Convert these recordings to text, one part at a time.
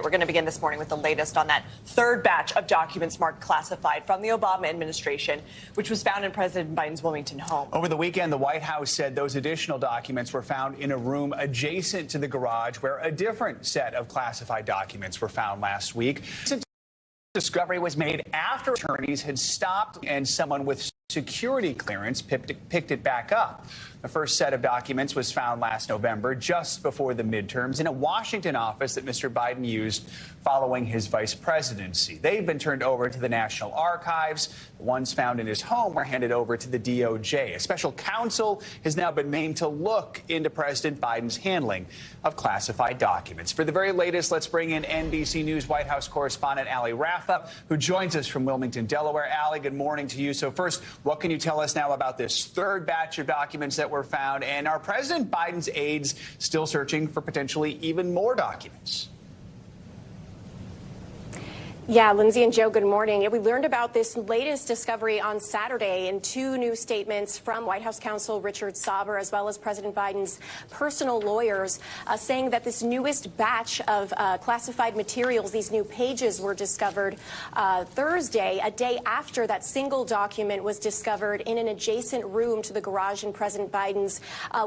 We're going to begin this morning with the latest on that third batch of documents marked classified from the Obama administration, which was found in President Biden's Wilmington home. Over the weekend, the White House said those additional documents were found in a room adjacent to the garage where a different set of classified documents were found last week. Discovery was made after attorneys had stopped and someone with security clearance picked it back up. The first set of documents was found last November, just before the midterms, in a Washington office that Mr. Biden used following his vice presidency. They've been turned over to the National Archives. The ones found in his home were handed over to the DOJ. A special counsel has now been named to look into President Biden's handling of classified documents. For the very latest, let's bring in NBC News White House correspondent Ali Rafa, who joins us from Wilmington, Delaware. Ali, good morning to you. So first, what can you tell us now about this third batch of documents that were found? And are President Biden's aides still searching for potentially even more documents? Yeah, Lindsay and Joe, good morning. We learned about this latest discovery on Saturday in two new statements from White House counsel Richard Sauber, as well as President Biden's personal lawyers, saying that this newest batch of classified materials, these new pages, were discovered Thursday, a day after that single document was discovered in an adjacent room to the garage in President Biden's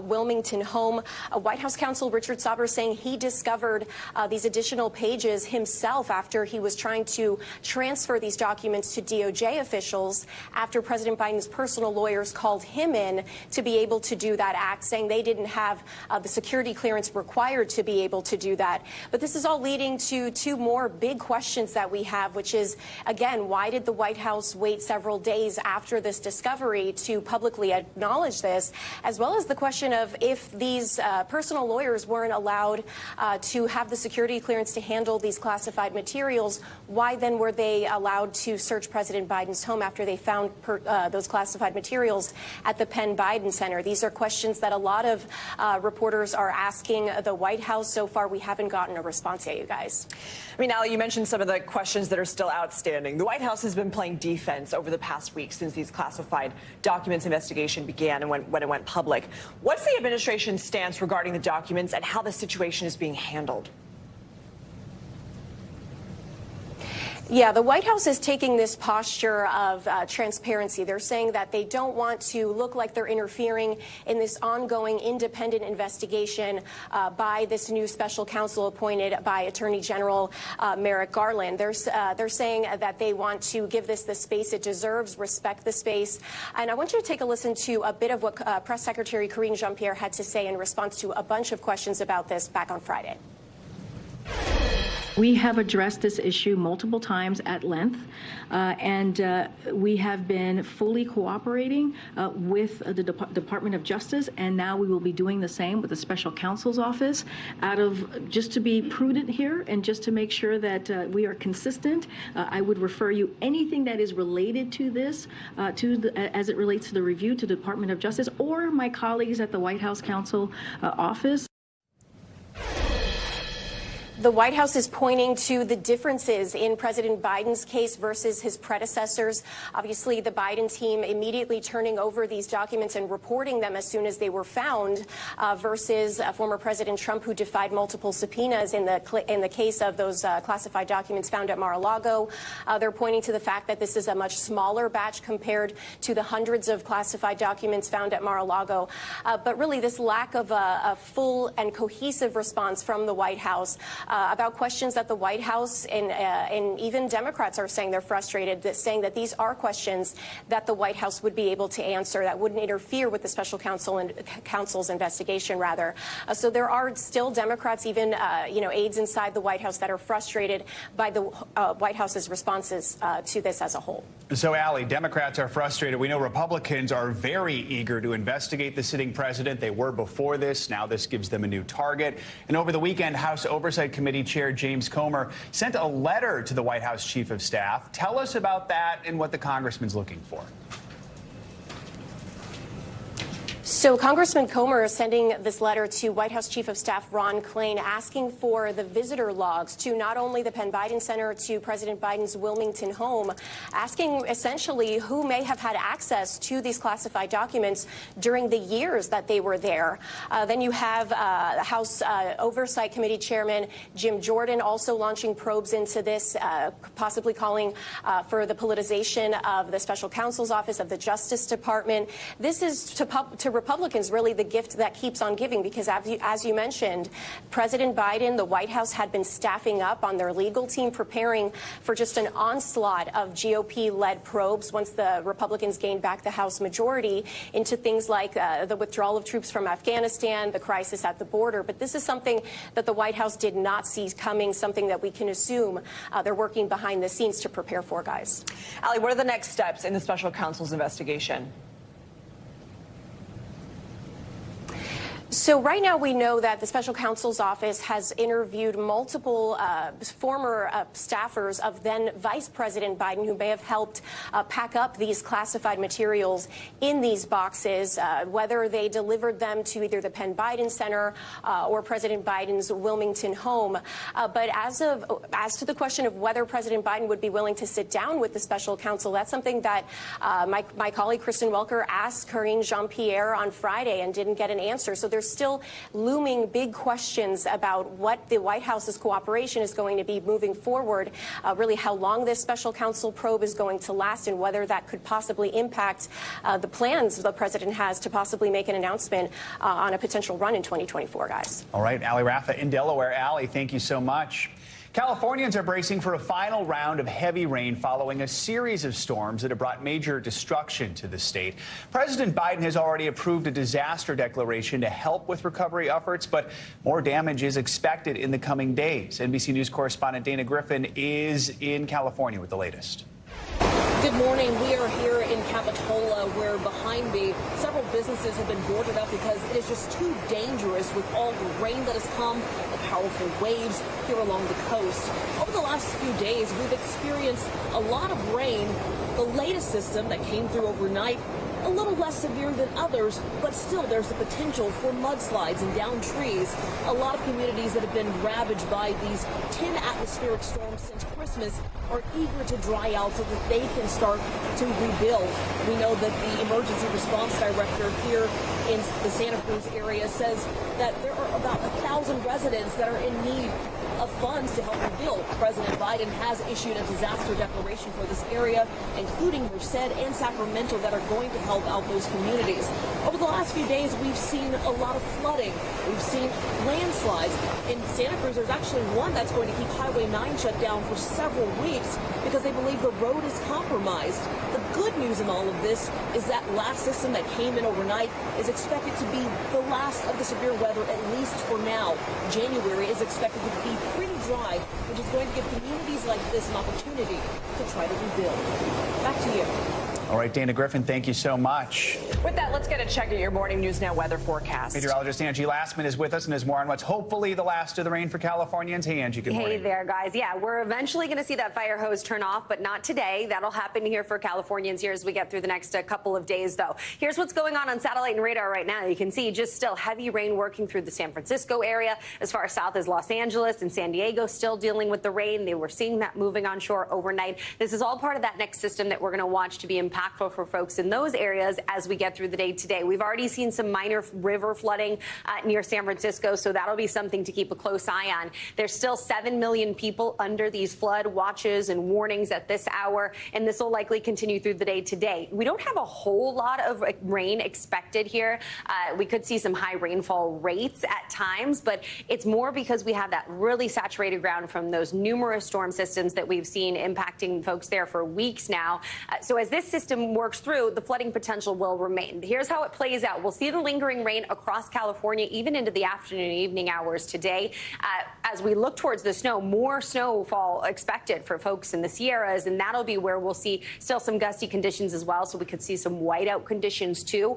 Wilmington home. White House counsel Richard Sauber saying he discovered these additional pages himself after he was trying to transfer these documents to DOJ officials after President Biden's personal lawyers called him in to be able to do that act, saying they didn't have the security clearance required to be able to do that. But this is all leading to two more big questions that we have, which is, again, why did the White House wait several days after this discovery to publicly acknowledge this, as well as the question of if these personal lawyers weren't allowed to have the security clearance to handle these classified materials, why then were they allowed to search President Biden's home after they found those classified materials at the Penn Biden Center? These are questions that a lot of reporters are asking the White House. So far, we haven't gotten a response yet, you guys. I mean, Ali, you mentioned some of the questions that are still outstanding. The White House has been playing defense over the past week since these classified documents investigation began and when it went public. What's the administration's stance regarding the documents and how the situation is being handled? Yeah, the White House is taking this posture of transparency. They're saying that they don't want to look like they're interfering in this ongoing independent investigation by this new special counsel appointed by Attorney General Merrick Garland. They're saying that they want to give this the space it deserves, respect the space. And I want you to take a listen to a bit of what Press Secretary Karine Jean-Pierre had to say in response to a bunch of questions about this back on Friday. We have addressed this issue multiple times at length, and we have been fully cooperating with the Department of Justice, and now we will be doing the same with the Special Counsel's Office just to be prudent here and just to make sure that we are consistent. I would refer you anything that is related to this, as it relates to the review, to the Department of Justice or my colleagues at the White House Counsel Office. The White House is pointing to the differences in President Biden's case versus his predecessors. Obviously, the Biden team immediately turning over these documents and reporting them as soon as they were found, versus former President Trump, who defied multiple subpoenas in the case of those classified documents found at Mar-a-Lago. They're pointing to the fact that this is a much smaller batch compared to the hundreds of classified documents found at Mar-a-Lago. But really, this lack of a full and cohesive response from the White House about questions that the White House and even Democrats are saying they're frustrated, saying that these are questions that the White House would be able to answer that wouldn't interfere with the special counsel's investigation, rather. So there are still Democrats, even aides inside the White House, that are frustrated by the White House's responses to this as a whole. So, Ali, Democrats are frustrated. We know Republicans are very eager to investigate the sitting president. They were before this. Now this gives them a new target. And over the weekend, House Oversight Committee Chair James Comer sent a letter to the White House Chief of Staff. Tell us about that and what the congressman's looking for. So Congressman Comer is sending this letter to White House Chief of Staff Ron Klain asking for the visitor logs to not only the Penn Biden Center, to President Biden's Wilmington home, asking essentially who may have had access to these classified documents during the years that they were there. Then you have House Oversight Committee Chairman Jim Jordan also launching probes into this, possibly calling for the politicization of the special counsel's office of the Justice Department. This is to Republicans really the gift that keeps on giving, because as you mentioned, President Biden, the White House had been staffing up on their legal team, preparing for just an onslaught of GOP-led probes once the Republicans gained back the House majority into things like the withdrawal of troops from Afghanistan, the crisis at the border. But this is something that the White House did not see coming, something that we can assume they're working behind the scenes to prepare for, guys. Ali, what are the next steps in the special counsel's investigation? So right now we know that the special counsel's office has interviewed multiple former staffers of then Vice President Biden who may have helped pack up these classified materials in these boxes, whether they delivered them to either the Penn Biden Center or President Biden's Wilmington home. But as to the question of whether President Biden would be willing to sit down with the special counsel, that's something that my colleague Kristen Welker asked Karine Jean-Pierre on Friday and didn't get an answer. So there's still looming big questions about what the White House's cooperation is going to be moving forward, really how long this special counsel probe is going to last, and whether that could possibly impact the plans the president has to possibly make an announcement on a potential run in 2024, guys. All right, Ali Rafa in Delaware. Ali, thank you so much. Californians are bracing for a final round of heavy rain following a series of storms that have brought major destruction to the state. President Biden has already approved a disaster declaration to help with recovery efforts, but more damage is expected in the coming days. NBC News correspondent Dana Griffin is in California with the latest. Good morning. We are here in Capitola, where behind me several businesses have been boarded up because it is just too dangerous with all the rain that has come, the powerful waves here along the coast. Over the last few days, we've experienced a lot of rain. The latest system that came through overnight, a little less severe than others, but still there's the potential for mudslides and downed trees. A lot of communities that have been ravaged by these 10 atmospheric storms since Christmas are eager to dry out so that they can start to rebuild. We know that the emergency response director here in the Santa Cruz area says that there are about 1,000 residents that are in need of funds to help rebuild. President Biden has issued a disaster declaration for this area, including Merced and Sacramento, that are going to help out those communities. Over the last few days, we've seen a lot of flooding. We've seen landslides. In Santa Cruz, there's actually one that's going to keep Highway 9 shut down for several weeks because they believe the road is compromised. The good news in all of this is that last system that came in overnight is expected to be the last of the severe weather, at least for now. January is expected to be pretty dry, which is going to give communities like this an opportunity to try to rebuild. Back to you. All right, Dana Griffin, thank you so much. With that, let's get a check at your Morning News Now weather forecast. Meteorologist Angie Lastman is with us and has more on what's hopefully the last of the rain for Californians. Hey, Angie, good morning. Hey there, guys. Yeah, we're eventually going to see that fire hose turn off, but not today. That'll happen here for Californians here as we get through the next couple of days, though. Here's what's going on satellite and radar right now. You can see just still heavy rain working through the San Francisco area, as far south as Los Angeles and San Diego, still dealing with the rain. They were seeing that moving onshore overnight. This is all part of that next system that we're going to watch to be impactful for folks in those areas as we get through the day today. We've already seen some minor river flooding near San Francisco, so that'll be something to keep a close eye on. There's still 7 million people under these flood watches and warnings at this hour, and this will likely continue through the day today. We don't have a whole lot of rain expected here. We could see some high rainfall rates at times, but it's more because we have that really saturated ground from those numerous storm systems that we've seen impacting folks there for weeks now. So as this system works through, the flooding potential will remain. Here's how it plays out. We'll see the lingering rain across California even into the afternoon and evening hours today. As we look towards the snow, more snowfall expected for folks in the Sierras, and that'll be where we'll see still some gusty conditions as well, so we could see some whiteout conditions too.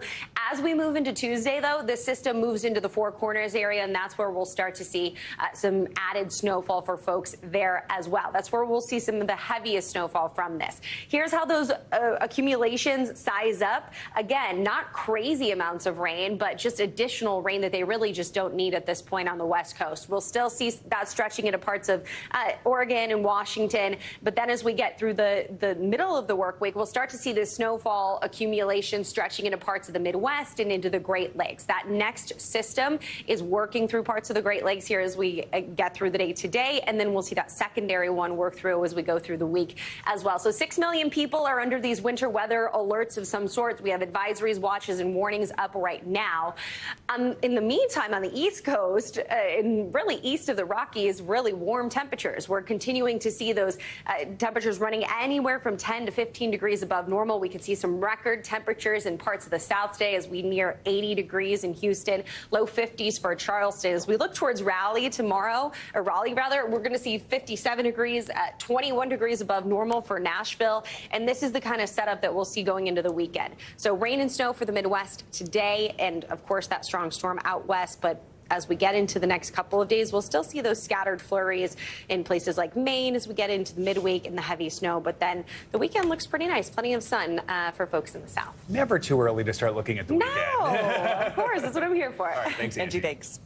As we move into Tuesday, though, the system moves into the Four Corners area, and that's where we'll start to see some added snowfall for folks there as well. That's where we'll see some of the heaviest snowfall from this. Here's how those accumulations size up. Again, not crazy amounts of rain, but just additional rain that they really just don't need at this point on the West Coast. We'll still see that stretching into parts of Oregon and Washington. But then as we get through the middle of the work week, we'll start to see the snowfall accumulation stretching into parts of the Midwest and into the Great Lakes. That next system is working through parts of the Great Lakes here as we get through the day today, and then we'll see that secondary one work through as we go through the week as well. So 6 million people are under these winter weather alerts of some sort. We have advisories, watches, and warnings up right now. In the meantime, on the East Coast, and really east of the Rockies, really warm temperatures. We're continuing to see those temperatures running anywhere from 10 to 15 degrees above normal. We could see some record temperatures in parts of the South today as we near 80 degrees in Houston, low 50s for Charleston. As we look towards Raleigh tomorrow, or Raleigh rather, we're going to see 57 degrees, 21 degrees above normal for Nashville. And this is the kind of setup that we'll see going into the weekend. So rain and snow for the Midwest today, and of course that strong storm out west. But as we get into the next couple of days, we'll still see those scattered flurries in places like Maine as we get into the midweek and the heavy snow. But then the weekend looks pretty nice. Plenty of sun for folks in the south. Never too early to start looking at the weekend. No, of course. That's what I'm here for. All right, thanks, Angie, thanks.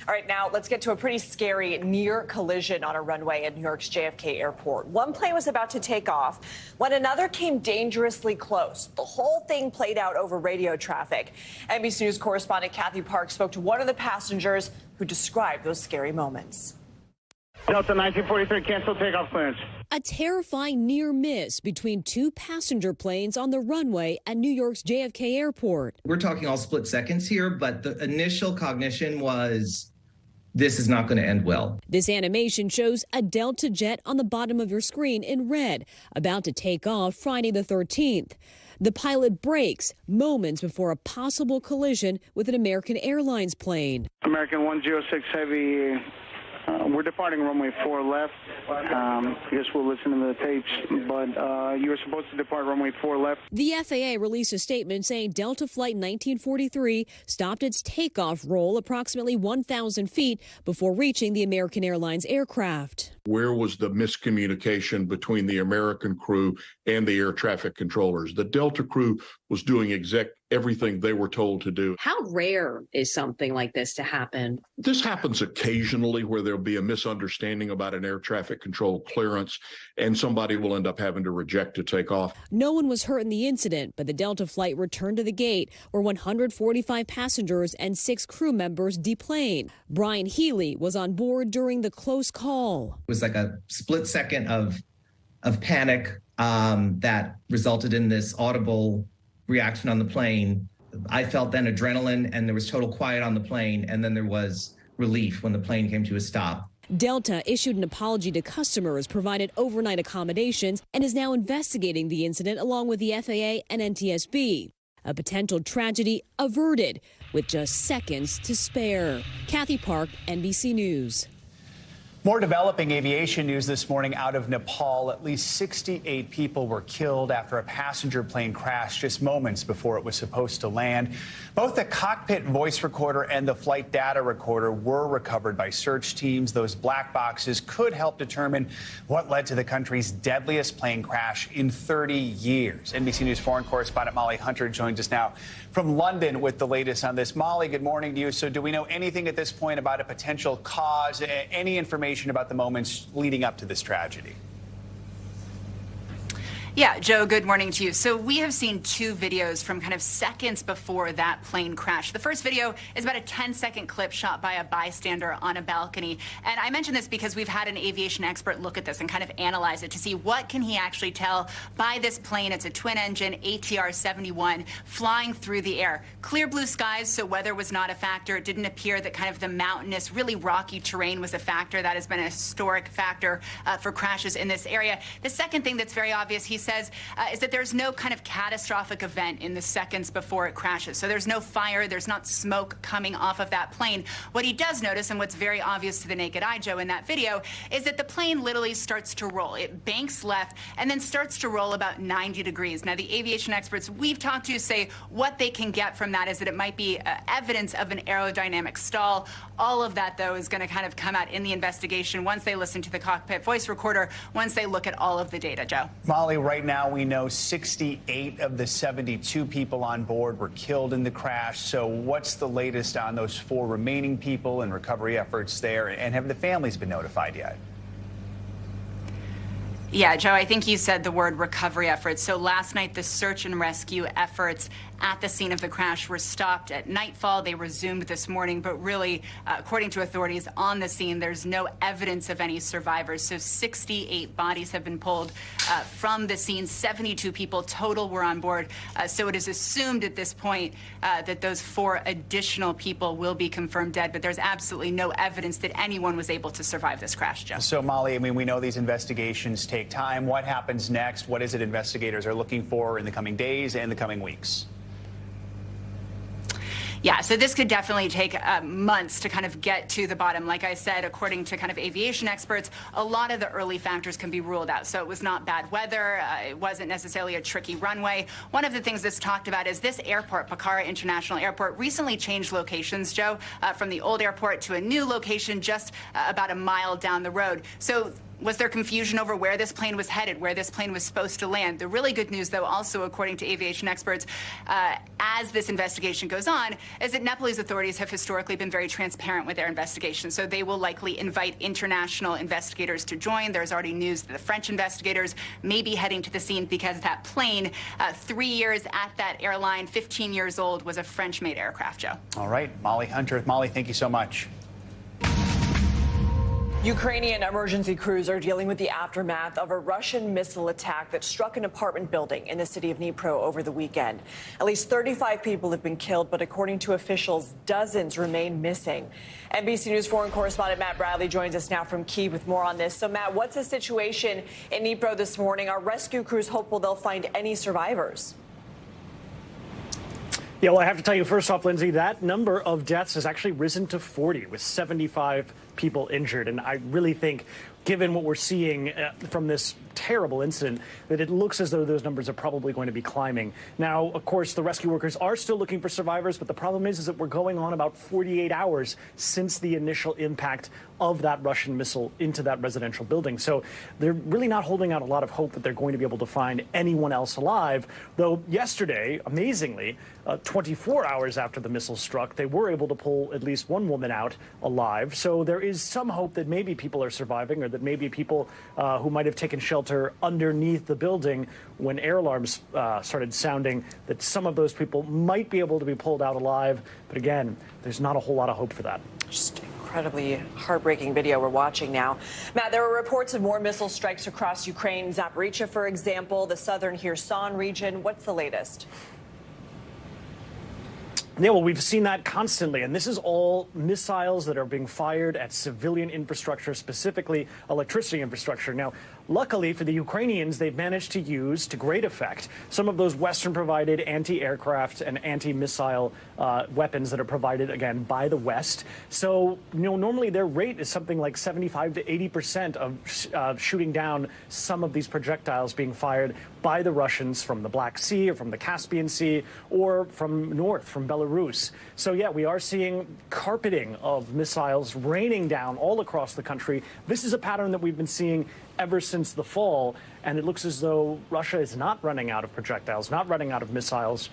All right, now let's get to a pretty scary near collision on a runway at New York's JFK Airport. One plane was about to take off when another came dangerously close. The whole thing played out over radio traffic. NBC News correspondent Kathy Park spoke to one of the passengers who described those scary moments. Delta 1943, cancel takeoff clearance. A terrifying near miss between two passenger planes on the runway at New York's JFK Airport. We're talking all split seconds here, but the initial cognition was this is not going to end well. This animation shows a Delta jet on the bottom of your screen in red, about to take off Friday the 13th. The pilot brakes moments before a possible collision with an American Airlines plane. American 106 Heavy, we're departing runway 4 left. I guess we'll listen to the tapes, but you were supposed to depart runway 4 left. The FAA released a statement saying Delta Flight 1943 stopped its takeoff roll approximately 1,000 feet before reaching the American Airlines aircraft. Where was the miscommunication between the American crew and the air traffic controllers? The Delta crew was doing everything they were told to do. How rare is something like this to happen? This happens occasionally where there'll be a misunderstanding about an air traffic control clearance and somebody will end up having to reject to take off. No one was hurt in the incident, but the Delta flight returned to the gate where 145 passengers and 6 crew members deplaned. Brian Healy was on board during the close call. It was like a split second of panic that resulted in this audible reaction on the plane. I felt then adrenaline, and there was total quiet on the plane, and then there was relief when the plane came to a stop. Delta issued an apology to customers, provided overnight accommodations, and is now investigating the incident along with the FAA and NTSB. A potential tragedy averted with just seconds to spare. Kathy Park, NBC News. More developing aviation news this morning out of Nepal. At least 68 people were killed after a passenger plane crashed just moments before it was supposed to land. Both the cockpit voice recorder and the flight data recorder were recovered by search teams. Those black boxes could help determine what led to the country's deadliest plane crash in 30 years. NBC News foreign correspondent Molly Hunter joins us now from London with the latest on this. Molly, good morning to you. So do we know anything at this point about a potential cause, any information about the moments leading up to this tragedy? Yeah, Joe, good morning to you. So we have seen 2 videos from kind of seconds before that plane crashed. The first video is about a 10-second clip shot by a bystander on a balcony. And I mention this because we've had an aviation expert look at this and kind of analyze it to see what can he actually tell by this plane. It's a twin-engine ATR-71 flying through the air. Clear blue skies, so weather was not a factor. It didn't appear that kind of the mountainous, really rocky terrain was a factor. That has been a historic factor for crashes in this area. The second thing that's very obvious, he says, is that there's no kind of catastrophic event in the seconds before it crashes. So there's no fire, there's not smoke coming off of that plane. What he does notice, and what's very obvious to the naked eye, Joe, in that video, is that the plane literally starts to roll. It banks left and then starts to roll about 90 degrees. Now, the aviation experts we've talked to say what they can get from that is that it might be evidence of an aerodynamic stall. All of that, though, is going to kind of come out in the investigation once they listen to the cockpit voice recorder, once they look at all of the data, Joe. Molly, right now we know 68 of the 72 people on board were killed in the crash. So what's the latest on those 4 remaining people and recovery efforts there? And have the families been notified yet? Yeah, Joe, I think you said the word recovery efforts. So last night, the search and rescue efforts at the scene of the crash were stopped at nightfall. They resumed this morning, but really, according to authorities on the scene, there's no evidence of any survivors. So 68 bodies have been pulled from the scene. 72 people total were on board. So it is assumed at this point that those 4 additional people will be confirmed dead, but there's absolutely no evidence that anyone was able to survive this crash, Joe. So, Molly, I mean, we know these investigations take time. What happens next? What is it investigators are looking for in the coming days and the coming weeks? Yeah, so this could definitely take months to kind of get to the bottom. Like I said, according to kind of aviation experts, a lot of the early factors can be ruled out. So it was not bad weather. It wasn't necessarily a tricky runway. One of the things that's talked about is this airport, Pokhara International Airport, recently changed locations, Joe, from the old airport to a new location just about a mile down the road. So was there confusion over where this plane was headed, where this plane was supposed to land? The really good news, though, also according to aviation experts, as this investigation goes on, is that Nepalese authorities have historically been very transparent with their investigation. So they will likely invite international investigators to join. There's already news that the French investigators may be heading to the scene because that plane, 3 years at that airline, 15 years old, was a French-made aircraft, Joe. All right, Molly Hunter. Molly, thank you so much. Ukrainian emergency crews are dealing with the aftermath of a Russian missile attack that struck an apartment building in the city of Dnipro over the weekend. At least 35 people have been killed, but according to officials, dozens remain missing. NBC News foreign correspondent Matt Bradley joins us now from Kyiv with more on this. So, Matt, what's the situation in Dnipro this morning? Are rescue crews hopeful they'll find any survivors? Yeah, well, I have to tell you, first off, Lindsay, that number of deaths has actually risen to 40, with 75 people injured. And I really think, given what we're seeing from this terrible incident, that it looks as though those numbers are probably going to be climbing. Now, of course, the rescue workers are still looking for survivors, but the problem is that we're going on about 48 hours since the initial impact of that Russian missile into that residential building. So they're really not holding out a lot of hope that they're going to be able to find anyone else alive, though yesterday, amazingly, 24 hours after the missile struck, they were able to pull at least one woman out alive. So there is some hope that maybe people are surviving, or that maybe people who might have taken shelter underneath the building when air alarms started sounding, that some of those people might be able to be pulled out alive. But again, there's not a whole lot of hope for that. Just incredibly heartbreaking video we're watching now. Matt, there were reports of more missile strikes across Ukraine, Zaporizhzhia, for example, the southern Kherson region. What's the latest? Yeah, well, we've seen that constantly, and this is all missiles that are being fired at civilian infrastructure, specifically electricity infrastructure. Now, luckily for the Ukrainians, they've managed to use, to great effect, some of those Western-provided anti-aircraft and anti-missile weapons that are provided, again, by the West. So, normally their rate is something like 75 to 80% of shooting down some of these projectiles being fired by the Russians from the Black Sea or from the Caspian Sea or from north, from Belarus. So, yeah, we are seeing carpeting of missiles raining down all across the country. This is a pattern that we've been seeing ever since the fall, and it looks as though Russia is not running out of projectiles, not running out of missiles,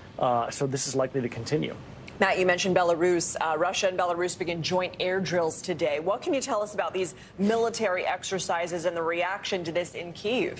so this is likely to continue. Matt, you mentioned Belarus. Russia and Belarus begin joint air drills today. What can you tell us about these military exercises and the reaction to this in Kyiv?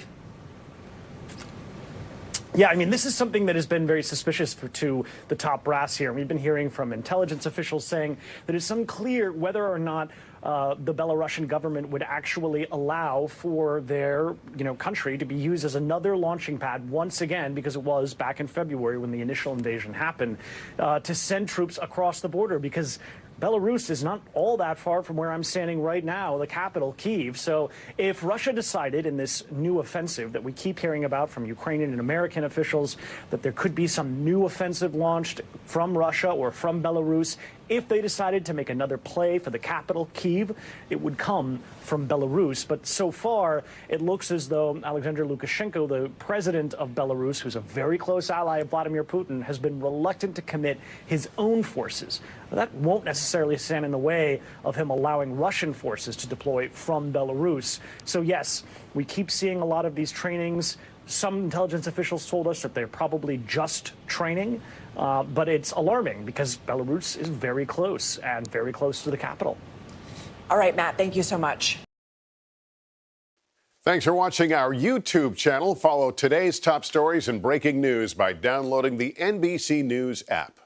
Yeah, I mean, this is something that has been very suspicious to the top brass here. We've been hearing from intelligence officials saying that it's unclear whether or not the Belarusian government would actually allow for their, country to be used as another launching pad once again, because it was back in February when the initial invasion happened, to send troops across the border, because Belarus is not all that far from where I'm standing right now, the capital, Kyiv. So if Russia decided in this new offensive that we keep hearing about from Ukrainian and American officials, that there could be some new offensive launched from Russia or from Belarus, if they decided to make another play for the capital, Kyiv, it would come from Belarus. But so far, it looks as though Alexander Lukashenko, the president of Belarus, who's a very close ally of Vladimir Putin, has been reluctant to commit his own forces. That won't necessarily stand in the way of him allowing Russian forces to deploy from Belarus. So yes, we keep seeing a lot of these trainings Some intelligence officials told us that they're probably just training, but it's alarming because Belarus is very close and very close to the capital. All right, Matt, thank you so much. Thanks for watching our YouTube channel. Follow today's top stories and breaking news by downloading the NBC News app.